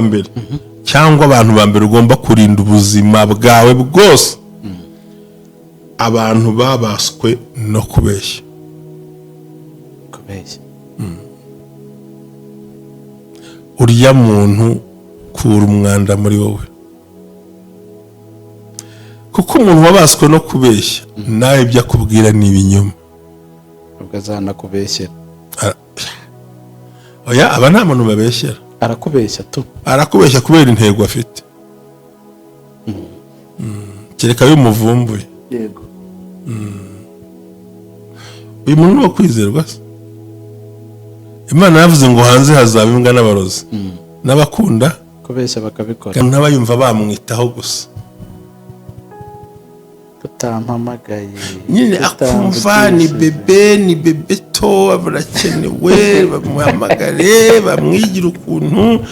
mbere cyangwa abantu ba mbere ugomba kurinda ubuzima bwawe bwose abantu babaswe no kubeshya uriya muntu kura umwanda muri wowe kuko umuntu wabaswe no kubeshya nawe ibyo akubwira ni ibinyoma ubwo azanakubeshyera oya aba nta muntu babeshyera arakubeshya kubera intego afite kereka y'umuvumbuye yego uyu muntu wo kwizerwa se Imana yavuze ngo hanze hazaba imbwa n'abarozi n'abakunda kubeshya bakabikora kandi n'abayumva bamwitaho gusa tutampamagaye nyine akumva ni bebe to barakenewe bamuhamagare bamwigira ukuntu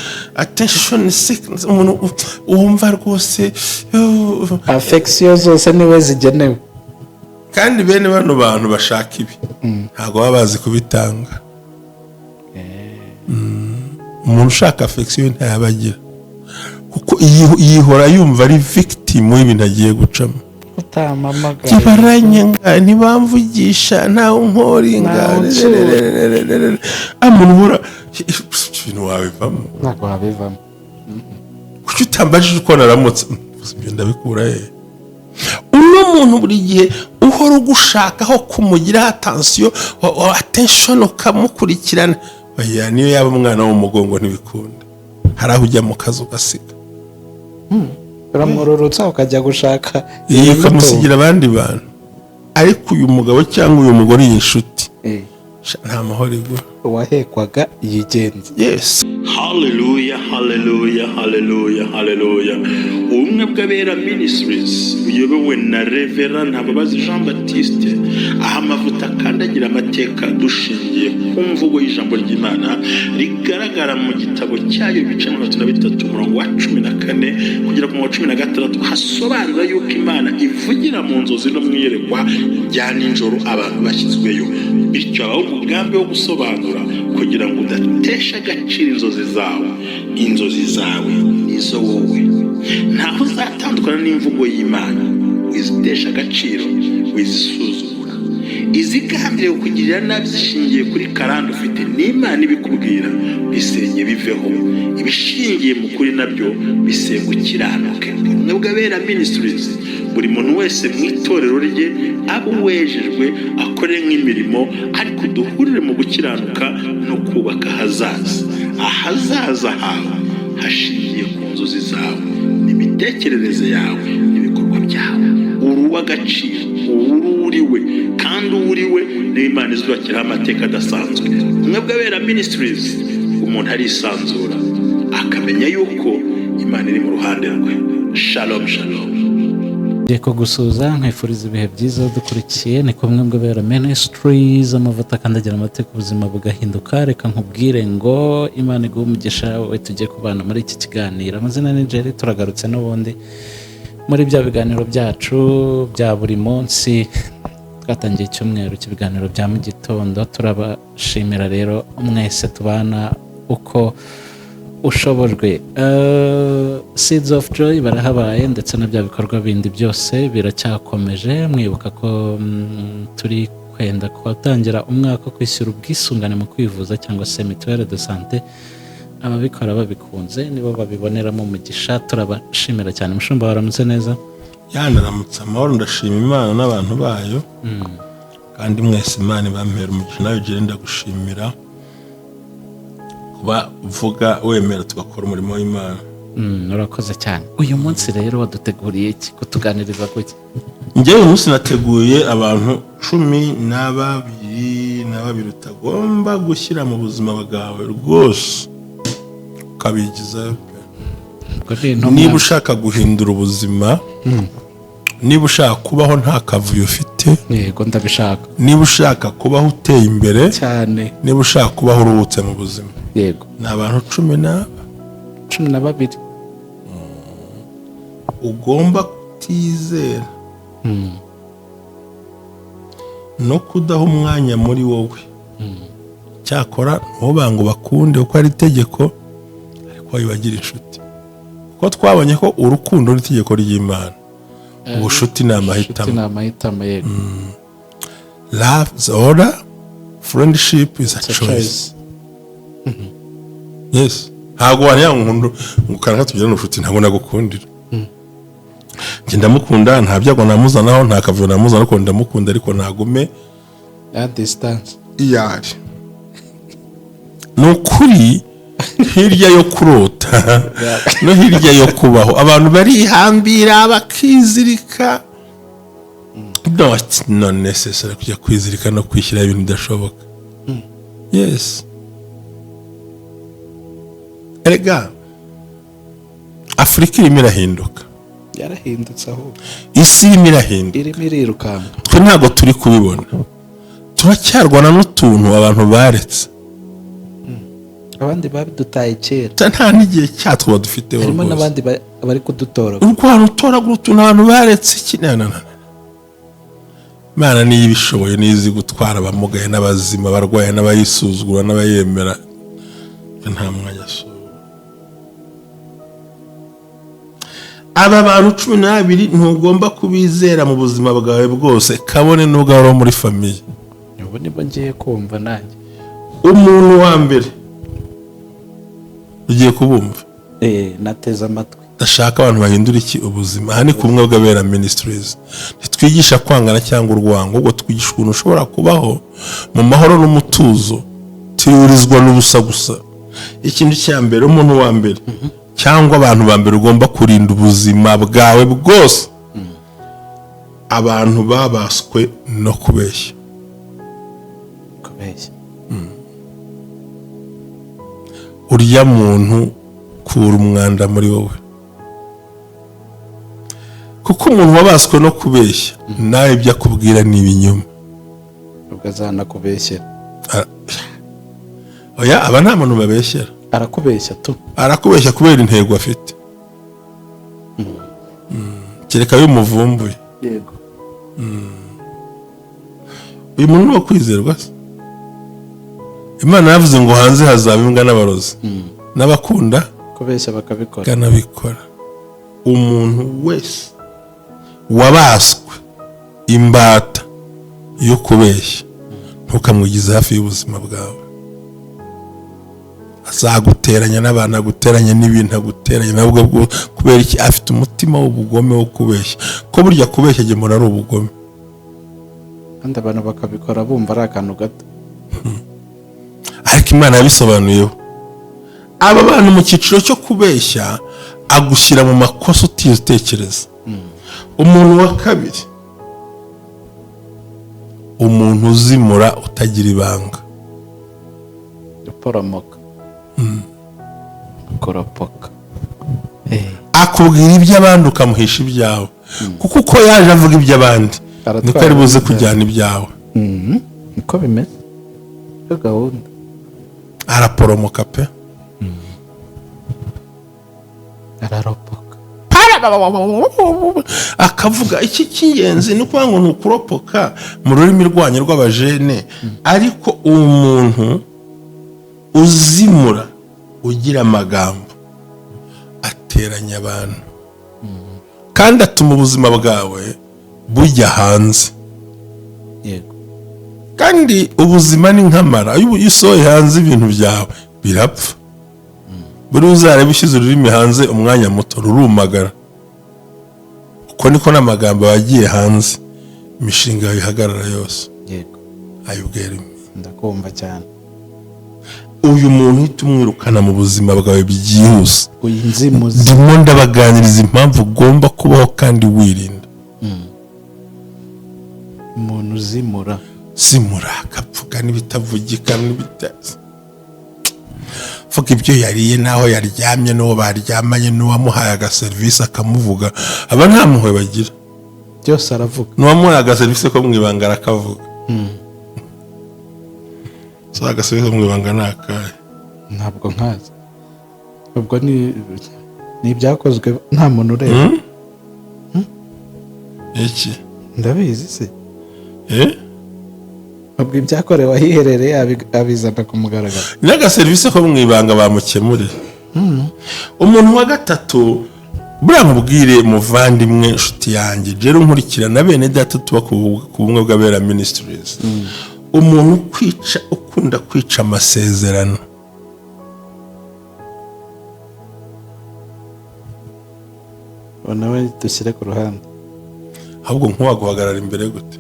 attention sickness umuntu wumva rwose affection zose niwe zigenewe kandi bene bano bantu bashaka ibi ntago baba bazi kubitanga umuntu ushaka affection ntayabagira kuko yihora yumva ari victim y'ibintu agiye gucamo utamamagaye kibaranye ntibamvugisha ntawe nkoringa amuntu hora ibintu wabivamo ntabwo wabivamo kuki utambajije uko naramutse ndabikura uno muntu buri gihe uhora ugushakaho kumugira attention ukamukurikirana oya niyo yaba umwana w'umugongo ntibikunda hari aho ujya mu kazi ugasiga uramwororotsa ukajya gushaka ukamusigira abandi bantu ariko uyu mugabo cyangwa uyu mugore y'inshuti nta mahoro igura uwahekwaga yigenza yes haleluya haleluya haleluya haleluya ubumwe bw'abera ministries buyobowe na Reverend Ntababazi Jean Baptiste aha amavuta akandagira amateka dushingiye ku mvugo y'ijambo ry'Imana rigaragara mu gitabo cyayo ibice 33 umurongo wa 14 kugera ku wa 16 hasobanura yuko Imana ivugira mu nzozi no mwiyerekwa rya ninjoro abantu bashyizweyo bityo abaho umugambi wo gusobanura kugira ngo udatesha agaciro inzozi zawe nizo wowe ntaho uzatandukana n'imvugo y'Imana wizitesha agaciro wizisuzugura izigambiriye kukugirira nabi zishingiye kuri karande ufite n'Imana ibikubwira bisenye biveho ibishingiye mu kuri nabyo bisenga ukiranuke ubumwe bw'abera ministries buri muntu wese mu itorero rye abo wejejwe akore nk'imirimo ariko duhurire mu gukiranuka no kubaka ahazaza hawe hashingiye ku nzozi zawe n'imitekerereze yawe n'ibikorwa byawe uruwa agaciro uriwe kandi uriwe n'Imana izubakiraho amateka adasanzwe ubumwe bw'abera ministries umuntu arisanzura akamenya yuko Imana iri mu ruhande rwe shalom shalom Deko gusuza nkwifuriza ibihe byiza dukurikiye ni kumwe bw'abera ministries amavuta kandagira amateka ubuzima bugahinduka reka nkubwire ngo Imana iguhe umugisha we tugiye kubana muri iki kiganiro amazina ni Jerry turagarutse n'ubundi muri bya biganiro byacu bya buri munsi twatangiye icyumweru cy'ibiganiro bya mu gitondo turabashimira rero mwese tubana uko ushobojwe Seeds of Joy barahabaye ndetse na bya bikorwa bindi byose biracyakomeje mwibuka ko turi kwenda kutangira umwaka kwishyura ubwisungane mu kwivuza cyangwa se mutuelle de santé ababikora babikunze nibo babiboneramo umugisha turabashimira cyane mushumba waramutse neza yanaramutse amahoro ndashima Imana n'abantu bayo kandi mwese Imana bampera umugisha nayo genda gushimira vuga wemera tugakora umurimo w'Imana urakoze cyane uyu munsi rero waduteguriye iki kutuganiriza kuki njye uyu munsi nateguye abantu 12 utagomba gushyira mu buzima bwawe rwose ukabigizayo niba ushaka guhindura ubuzima niba ushaka kubaho nta kavuyo ufite yego ndabishaka niba ushaka kubaho uteye imbere cyane niba ushaka kubaho uruhutse mu buzima yego ni abantu 12 ugomba kutizera no kudaha umwanya muri wowe cyakora ntubanga bakunde uko ari itegeko ariko wayibagira inshuti, kuko twabonye ko urukundo n'itegeko ry'Imana, ubushuti ni amahitamo. Yego. Love is order, friendship is a choice. Yes, ntabwo wanyankundu ngukana tugira n'ubushuti, ntabwo nagukundira. Njye ndamukunda, nta byago namuzanaho, nta kavuyo namuzanaho, ko ndamukunda ariko nagume at distance. iyari. Nukuri hirya yo kurota no hirya yo kubaho abantu barihambira bakizirika. No, it's not necessary kujya kwizirika no kwishyira ibintu bidashoboka. Yes. Erega Afrika irimo irahinduka, yarahindutse aho isi irimo irahinduka, irimo irirukanka, twe ntabwo turi kubibona, turacyarwana n'utuntu abantu baretse, abandi babidutaye kera, nta n'igihe cyatwo badufite. harimo n'abandi bari kudutora, urwano utoragura utuntu abantu baretse iki. Imana niyo ibishoboye, niyo izi gutwara abamugaye n'abazima, abarwaye n'abayisuzugura n'abayemera, nta mwanya asura. Aba bantu 12 ntugomba kubizera mu buzima bwawe bwose, kabone n'ubwo ari muri famiye. ubu nibo ngiye kumva nanjye. Umuntu wa mbere ugiye kubumva, nateze amatwi. ndashaka abantu bahindura iki ubuzima. Aha ni kumwe bw'abera ministries, ntitwigisha kwangana cyangwa urwango, ubwo twigisha ukuntu ushobora kubaho mu mahoro n'umutuzo, tiurizwa n'ubusa gusa. Ikintu cya mbere, umuntu wa mbere cyangwa abantu ba mbere ugomba kurinda ubuzima bwawe bwose, abantu babaswe no kubeshya. Urya muntu kura umwanda muri wowe, kuko umuntu wabaswe no kubeshya nawe ibyo akubwira ni ibinyoma, ugazana kubeshyera. Oya, aba nta muntu babeshyera, arakubeshya tu, arakubeshya kubera intego afite. Kereka y'umuvumbuye. Yego. Uyu muntu ni wo kwizerwa se? Imana yavuze ngo hanze hazaba imbwa n'abarozi, n'abakunda kubeshya bakabikora, kanabikora. Umuntu wese wabaswe imbata yo kubeshya, ntukamwigize hafi y'ubuzima bwawe. Azaguteranya n'abantu, aguteranya n'ibintu, aguteranya nabwo kubera iki? Afite umutima w'ubugome wo kubeshya, ko burya kubeshya gemura ari ubugome, kandi abantu bakabikora bumva ari akantu gato. Ariko Imana yabisobanuyeho. Aba bantu mu cyiciro cyo kubeshya agushyira mu makosa utitekereza. Umuntu wa kabiri, umuntu uzimura utagira ibanga, uporomoka, ukoropoka, akubwira iby'abandi ukamuhisha ibyawe, kuko uko yaje avuga iby'abandi niko ari buze kujyana ibyawe. niko bimeze, iyo gahunda. Araporomoka pe, araropoka, akavuga iki cy'ingenzi ni ukuvuga ngo ni ukuropoka mu rurimi rwanyu rw'abajene. Ariko umuntu uzimura ugira amagambo ateranya abantu, kandi atuma ubuzima bwawe bujya hanze. yego, kandi ubuzima ni nk'amara, iyo usohoye hanze ibintu byawe birapfa. Buri uzareba ushyize ururimi hanze umwanya muto rurumagara, uko niko n'amagambo yagiye hanze imishinga yawe ihagarara yose. yego, ayubwira ndakumva cyane. Uyu muntu uhita umwirukana mu buzima bwawe byihuse. uyu nzimuzi, ndimo ndabaganiriza impamvu ugomba kubaho kandi wirinda. umuntu uzimura, simura akapfuka n'ibitavugika n'ibitazi, vuga ibyo yariye naho yaryamye n'uwo baryamanye n'uwamuhaye agaserivisi akamuvuga. Aba nta muhwe bagira, byose aravuga. n'uwamuhaye agaserivisi ko mwibanga arakavuga. So agaserivisi ko mwibanga ni akahe? Ntabwo nkazi, ubwo ni ibyakozwe nta muntu ureba. Iki ndabizi se, ubwo ibyakorewe ahiherereye abizana ku mugaragaro. n'agaserivisi ko mwibanga bamukemurira. umuntu wa gatatu buriya mubwire muvandimwe nshuti yanjye rero nkurikira na bene data tuba ku bumwe bw'abera ministries, umuntu ukunda kwica amasezerano nawe dushyire ku ruhande. ahubwo nk'uwaguhagarara imbere gute?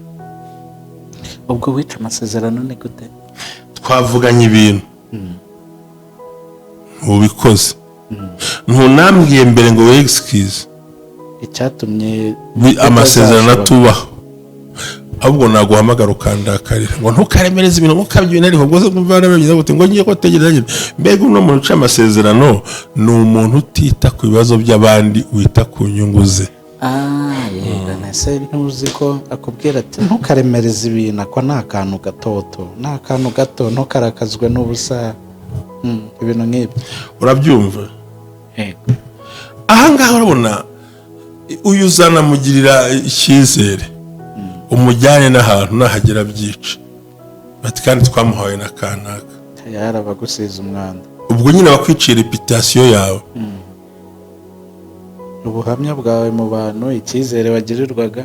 ubwo wica amasezerano ni gute? twavuganye ibintu ntubikoze, ntunambwiye mbere ngo we excuse icyatumye amasezerano atubaho, ahubwo naguhamagara ukandakarira ngo ntukaremereze ibintu nk'ukabyo ibintu ariko rwose muvana babigize gute ngo ngiye ko tegereza. Mbega uno muntu uca amasezerano ni umuntu utita ku bibazo by'abandi, wita ku nyungu ze. yego nase ntuzi ko akubwira ati ntukaremereze ibintu, ako ni akantu gatoto, ni akantu gato, ntukarakazwe n'ubusa, ibintu nk'ibyo urabyumva. yego ahangaha urabona uyu uzanamugirira icyizere, umujyane n'ahantu nahagera byica bati kandi twamuhawe na kanaka, yarabagusiza umwanda, ubwo nyine bakwiciye reputasiyo yawe, ubuhamya bwawe mu bantu, icyizere wagirirwaga.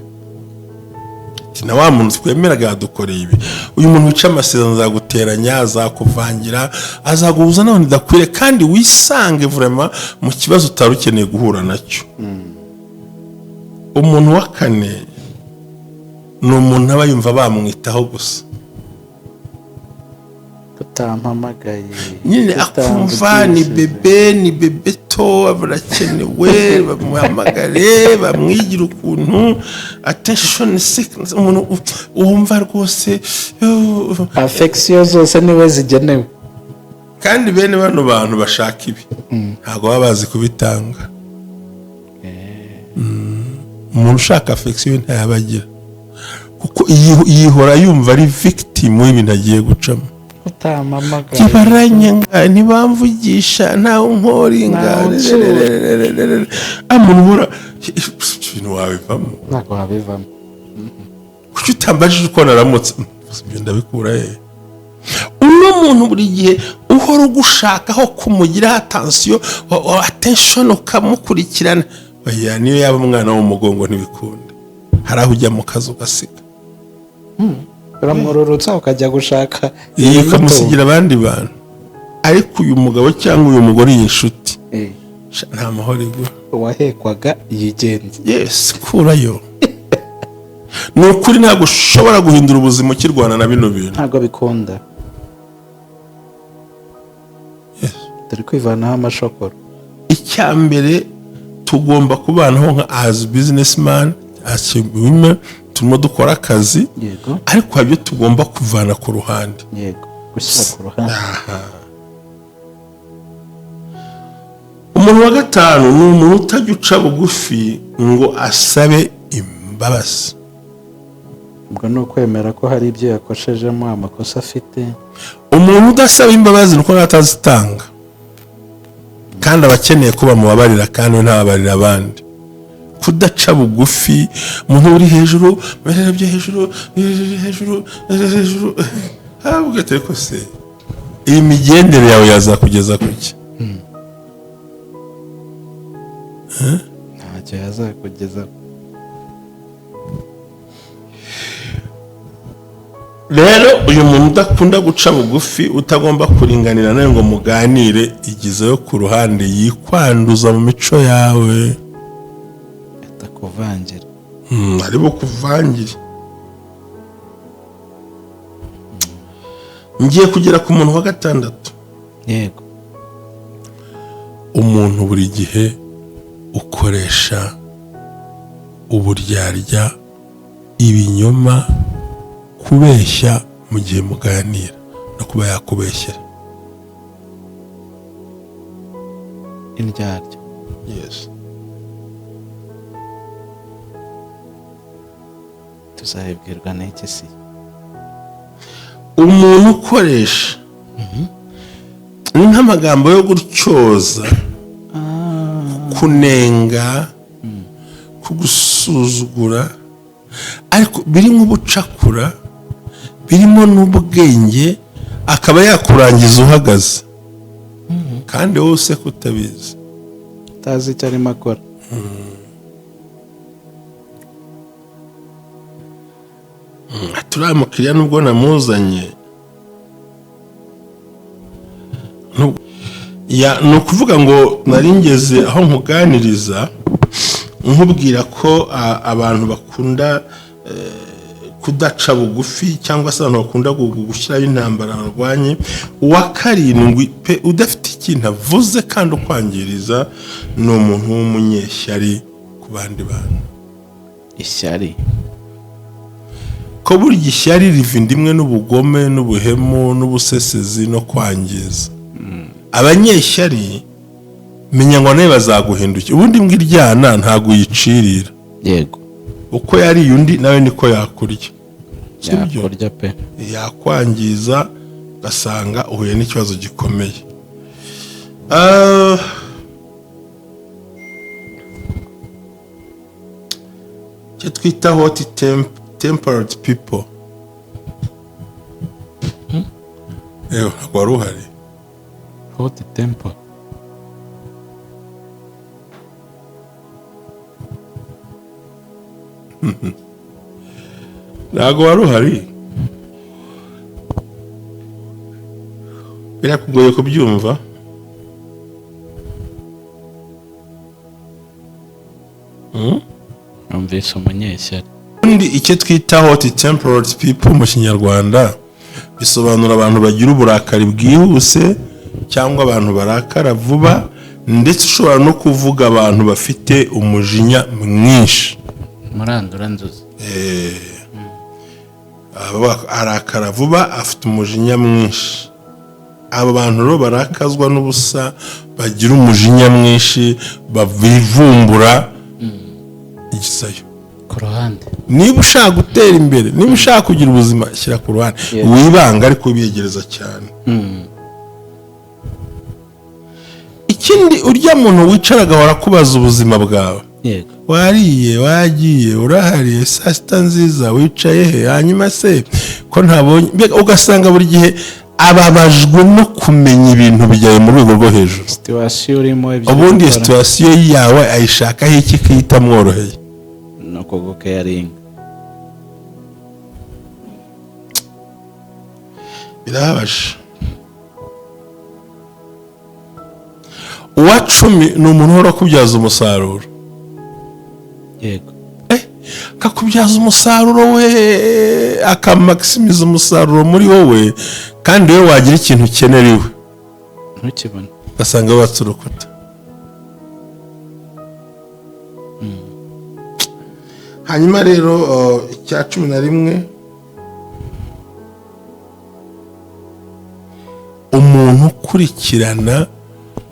na wa muntu twemeraga yadukoreye ibi, uyu muntu wica amasezerano azaguteranya, azakuvangira, azaguhuza n'abantu udakwiriye, kandi wisange vraiment mu kibazo utari ukeneye guhura nacyo. umuntu wa kane ni umuntu aba yumva bamwitaho gusa, utampamagaye nyine akumva ni bebe to barakenewe, bamuhamagare bamwigira ukuntu attention sickness, umuntu wumva rwose affection zose niwe zigenewe. kandi bene bano bantu bashaka ibi ntabwo baba bazi kubitanga. umuntu ushaka affection ntayabagira, kuko yihora yumva ari victim y'ibintu agiye gucamo. utampamagaye kibaranye ntibamvugisha ntawe nkoringa umuntu uhora ibintu wabivamo, ntabwo wabivamo. kuki utambajije uko naramutse ibyo ndabikura he? uno muntu buri gihe uhora ugushakaho kumugira attention ukamukurikirana, oya niyo yaba umwana w'umugongo ntibikunda, hari aho ujya mu kazi ugasiga, uramururutsa ukajya gushaka ukamusigira abandi bantu. ariko uyu mugabo cyangwa uyu mugore iyi nshuti nta mahoro igura, uwahekwaga yigenza. yes kurayo ni ukuri ntabwo ushobora guhindura ubuzima ukirwana na bino bintu, ntabwo bikunda. turi kwivanaho amashokoro. icya mbere tugomba kubanaho nka as businessman, as women, turimo dukora akazi, yego ariko habyo tugomba kuvana ku ruhande, yego gushyira ku ruhande. umuntu wa gatanu ni umuntu utajya uca bugufi ngo asabe imbabazi. ubwo ni ukwemera ko hari ibyo yakoshejemo amakosa afite. umuntu udasaba imbabazi nuko natazitanga, kandi abakeneye ko bamubabarira kandi ntababarira abandi. kudaca bugufi, umuntu uri hejuru byo hejuru habwo ateko se iyi migendere yawe yazakugeza kuki? ntacyo yazakugeza. rero uyu muntu udakunda guca bugufi, utagomba kuringanira nawe ngo muganire, igizeyo ku ruhande, yikwanduza mu mico yawe, atakuvangira. ari bukuvangire. ngiye kugera ku muntu wa gatandatu. yego umuntu buri gihe ukoresha uburyarya, ibinyoma, kubeshya mu gihe muganira no kuba yakubeshyera. indyarya. yes tuzabibwirwa n'iki se? umuntu ukoresha ni nk'amagambo yo gutyoza, kunenga, kugusuzugura, ariko birimo ubucakura, birimo n'ubwenge, akaba yakurangiza uhagaze. kandi wowe se kutabizi utazi icyo arimo akora. turiya mukiriya nubwo namuzanye ni ukuvuga ngo nari ngeze aho nkuganiriza nkubwira ko abantu bakunda kudaca bugufi cyangwa se abantu bakunda gushyiraho intambara barwanye. uwa karindwi pe udafite ikintu avuze kandi ukwangiriza ni umuntu w'umunyeshyari ku bandi bantu. Ishyari ko burya ishyari riva indimwe n'ubugome n'ubuhemu n'ubusesezi no kwangiza. Abanyeshyari menya ngo nawe bazaguhindukira. Ubundi mbwa iryana ntabwo uyicirira. Yego, uko yariye undi nawe niko yakurya. yakurya pe, yakwangiza ugasanga uhuye n'ikibazo gikomeye. icyo twita hot tempered people. ntabwo wari uhari. hot temper. ntabwo wari uhari. birakugoye kubyumva. numvise umunyeshyari. ubundi icyo twita hot tempered people mu kinyarwanda bisobanura abantu bagira uburakari bwihuse cyangwa abantu barakara vuba, ndetse ushobora no kuvuga abantu bafite umujinya mwinshi. murandura nzuzi. arakara vuba, afite umujinya mwinshi. aba bantu rero barakazwa n'ubusa, bagira umujinya mwinshi, bavivumbura igisayo ku ruhande. niba ushaka gutera imbere, niba ushaka kugira ubuzima, shyira ku ruhande. wibanga ariko ubiyegereza cyane. ikindi, urya muntu wicara agahora kubaza ubuzima bwawe. Yego, wariye, wagiye, urahariye, saa sita nziza, wicaye he, hanyuma se ko ntabonye. ugasanga buri gihe ababajwe no kumenya ibintu byawe mu rwego rwo hejuru. situwasiyo urimo, ubundi situwasiyo yawe ayishakaho iki kihita mworoheye? no kugukeyaringa. birababaje. uwa 10 ni umuntu uhora kubyaza umusaruro. Yego, akakubyaza umusaruro we, akamakisimiza umusaruro muri wowe, kandi wowe wagira ikintu ukenera iwe ntukibone, ugasanga wubatse urukuta. hanyuma rero icya 11, umuntu ukurikirana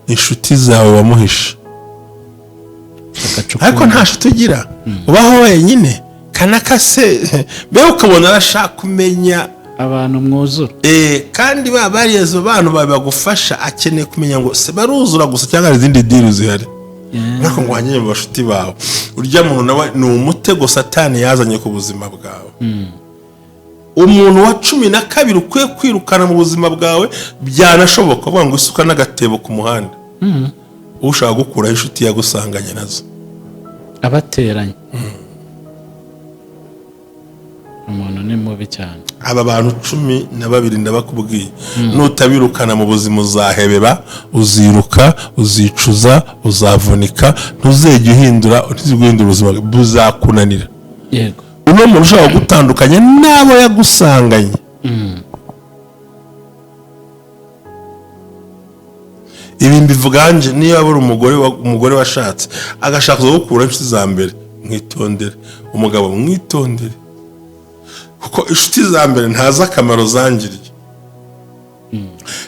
inshuti zawe wamuhisha. ariko nta nshuti ugira, ubaho wenyine kanakase, mbega ukabona arashaka kumenya abantu mwuzura. kandi bariyezo bantu bagufasha, akeneye kumenya ngo se baruzura gusa cyangwa hari izindi diri zihari. ariko ngo wanyine mu bashuti bawe. urya muntu nawe ni umutego satani yazanye ku buzima bwawe. umuntu wa 12 ukwiye kwirukana mu buzima bwawe, byanashoboka kuvuga ngo isuka n'agatebo ku muhanda. ushaka gukuraho inshuti yagusanganye nazo, abateranye. umuntu ni mubi cyane. aba bantu 12 ndabakubwiye, nutabirukana mu buzima uzahebeba, uziruka, uzicuza, uzavunika, ntuzejye uhindura ubuzima buzakunanira. Yego, uno muntu ushaka gutandukanya n'abo yagusanganye. ibi mbivuga nje niyo abura umugore washatse agashaka gukura inshuti za mbere, mwitondere. umugabo mwitondere, kuko inshuti za mbere ntazi akamaro zangiriye.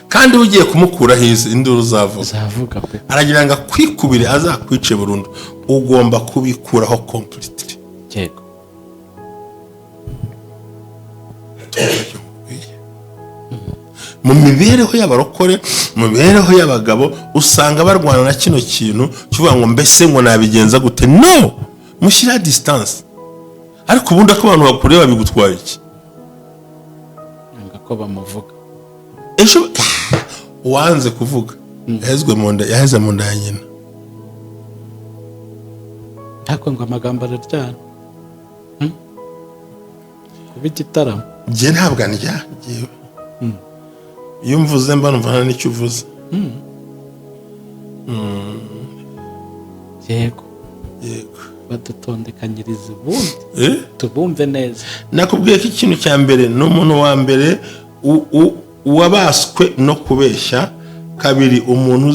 kandi ugiye kumukuraho induru zavuga pe, aragira ngo akwikubire azakwice burundu. ugomba kubikuraho completely. Yego, mu mibereho y'abarokore, mu mibereho y'abagabo, usanga barwana na kino kintu kivuga ngo mbese ngo nabigenza gute. no, mushyira distance. ariko ubundi ko abantu bakureba bigutwaye iki? ngo ko bamuvuga. ejo wanze kuvuga yaheze mu nda ya nyina. ariko ngo amagambo araryana kuba igitaramo njye ntabwo ndya njyewe iyo mvuze mba numva nta n'icyo uvuze. yego badutondekanyiriza ubundi tubumve neza. nakubwiye ko ikintu cya mbere ni umuntu wa mbere wabaswe no kubeshya. kabiri umuntu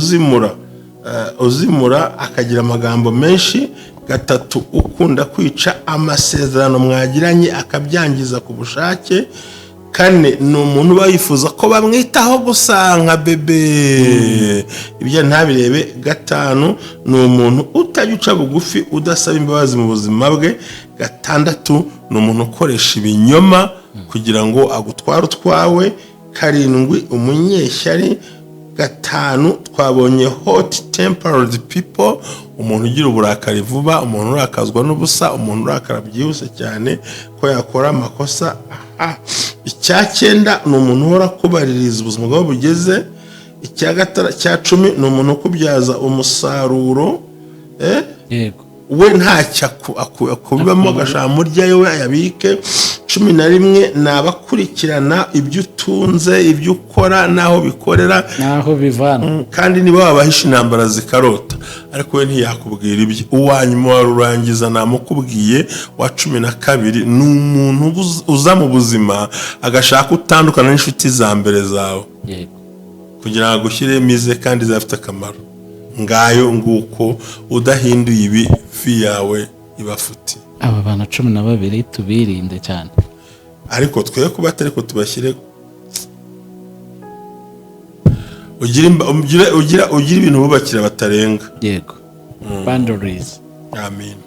uzimura akagira amagambo menshi. gatatu ukunda kwica amasezerano mwagiranye akabyangiza ku bushake. kane ni umuntu uba yifuza ko bamwitaho gusa nka bebe ibyo ntabirebe. gatanu ni umuntu utajya uca bugufi udasaba imbabazi mu buzima bwe. gatandatu ni umuntu ukoresha ibinyoma kugira ngo agutware utwawe. karindwi umunyeshyari. gatanu twabonye hot tempered people, umuntu ugira uburakari vuba, umuntu urakazwa n'ubusa, umuntu urakara byihuse cyane ko yakora amakosa. icya 9 ni umuntu uhora kubaririza ubuzima bwawe bugeze. icya 10 ni umuntu ukubyaza umusaruro. yego we ntacyo akubibamo agashaka muryayo we ayabike. 11 ni abakurikirana ibyo utunze, ibyo ukora, n'aho bikorera, n'aho bivana, kandi niba wabahisha intambara zikarota, ariko we ntiyakubwira ibyo. uwanyuma warurangiza namukubwiye wa 12 ni umuntu uza mu buzima agashaka utandukana n'inshuti za mbere zawe kugira ngo agushyire mize kandi zafite akamaro. ngayo nguko udahinduye ibi fi yawe ibafuti. aba bana 12 tubirinde cyane, ariko twe kuba atari ko tubashyire ugira ibintu bubakira batarenga. yego boundaries. Amen.